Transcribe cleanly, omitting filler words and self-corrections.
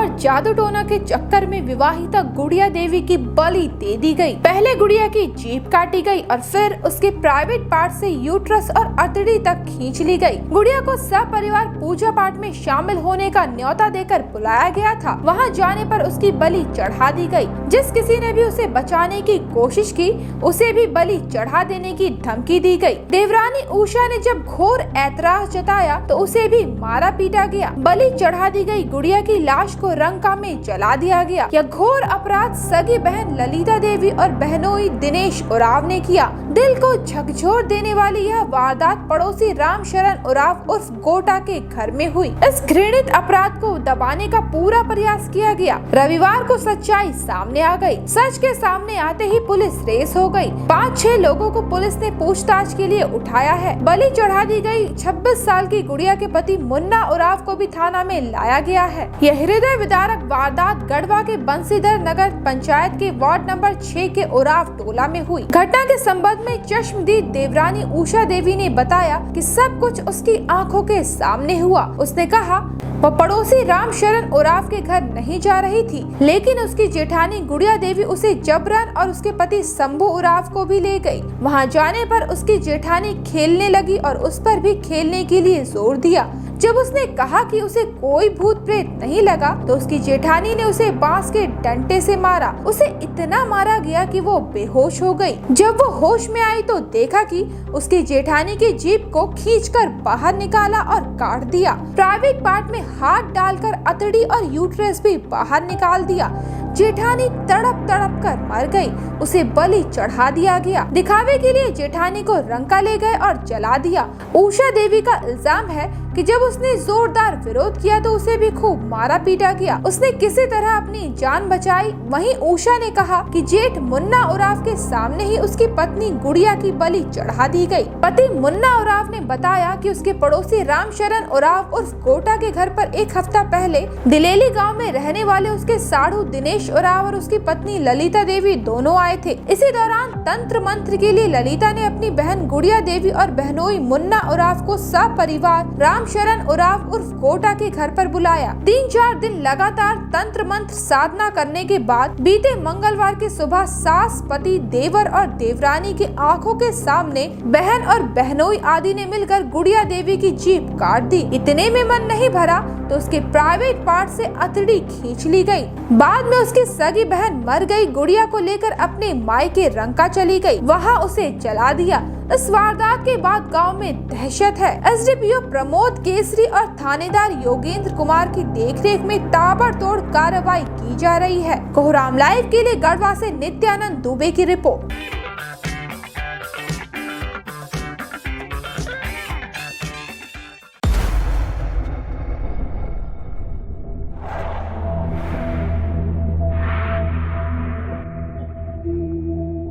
और जादू टोना के चक्कर में विवाहिता गुड़िया देवी की बलि दे दी गई। पहले गुड़िया की जीभ काटी गई और फिर उसके प्राइवेट पार्ट से यूट्रस और अतड़ी तक खींच ली गई। गुड़िया को सपरिवार पूजा पाठ में शामिल होने का न्योता देकर बुलाया गया था। वहां जाने पर उसकी बलि चढ़ा दी गई। जिस किसी ने भी उसे बचाने की कोशिश की उसे भी बलि चढ़ा देने की धमकी दी गई। देवरानी उषा ने जब घोर ऐतराज जताया तो उसे भी मारा पीटा गया। बलि चढ़ा दी गई गुड़िया की लाश को रंका में जला दिया गया। यह घोर अपराध सगी बहन ललिता देवी और बहनोई दिनेश उराव ने किया। दिल को झकझोर देने वाली यह वारदात पड़ोसी रामशरण उराव उर्फ गोटा के घर में हुई। इस घृणित अपराध को दबाने का पूरा प्रयास किया गया। रविवार को सच्चाई सामने आ गई। सच के सामने आते ही पुलिस रेस हो गई। 5-6 लोगों को पुलिस ने पूछताछ के लिए उठाया है। बलि चढ़ा दी गई 26 साल की गुड़िया के पति मुन्ना उराव को भी थाना में लाया गया है। यह हृदय विदारक वारदात गढ़वा के बंसीधर नगर पंचायत के वार्ड नंबर 6 के उराव टोला में हुई। घटना के संबंध में चश्मदीद देवरानी उषा देवी ने बताया कि सब कुछ उसकी आंखों के सामने हुआ। उसने कहा वह पड़ोसी रामशरण उराव के घर नहीं जा रही थी, लेकिन उसकी जेठानी गुड़िया देवी उसे जबरन और उसके पति शंभू उराव को भी ले गई। वहां जाने पर उसकी जेठानी खेलने लगी और उस पर भी खेलने के लिए जोर दिया। जब उसने कहा कि उसे कोई भूत प्रेत नहीं लगा तो उसकी जेठानी ने उसे बांस के डंडे से मारा। उसे इतना मारा गया कि वो बेहोश हो गई। जब वो होश में आई तो देखा कि उसकी जेठानी की जीभ को खींचकर बाहर निकाला और काट दिया। प्राइवेट पार्ट में हाथ डालकर अतड़ी और यूट्रस भी बाहर निकाल दिया। जेठानी तड़प तड़प कर मर गई। उसे बलि चढ़ा दिया गया। दिखावे के लिए जेठानी को रंका ले गए और जला दिया। उषा देवी का इल्जाम है कि जब उसने जोरदार विरोध किया तो उसे भी खूब मारा पीटा गया। उसने किसी तरह अपनी जान बचाई। वहीं उषा ने कहा कि जेठ मुन्ना उराव के सामने ही उसकी पत्नी गुड़िया की बलि चढ़ा दी गई। पति मुन्ना उराव ने बताया कि उसके पड़ोसी रामशरण उराव उर्फ गोटा के घर पर एक हफ्ता पहले दिलेली गाँव में रहने वाले उसके साढ़ू दिनेश उराव और उसकी पत्नी ललिता देवी दोनों आए थे। इसी दौरान तंत्र मंत्र के लिए ललिता ने अपनी बहन गुड़िया देवी और बहनोई मुन्ना उराव को सपरिवार रामशरण उराव उर्फ गोटा के घर पर बुलाया। 3-4 दिन लगातार तंत्र मंत्र साधना करने के बाद बीते मंगलवार की सुबह सास, पति, देवर और देवरानी की आंखों के सामने बहन और बहनोई आदि ने मिलकर गुड़िया देवी की जीभ काट दी। इतने में मन नहीं भरा तो उसके प्राइवेट पार्ट से अतड़ी खींच ली गई। बाद में उसकी सगी बहन मर गई। गुड़िया को लेकर अपने मायके रंका चली गई। वहां उसे जला दिया। इस वारदात के बाद गांव में दहशत है। एसडीपीओ प्रमोद केसरी और थानेदार योगेंद्र कुमार की देखरेख में ताबड़तोड़ कार्रवाई की जा रही है। कोहराम लाइव के लिए गढ़वा से नित्यानंद दुबे की रिपोर्ट।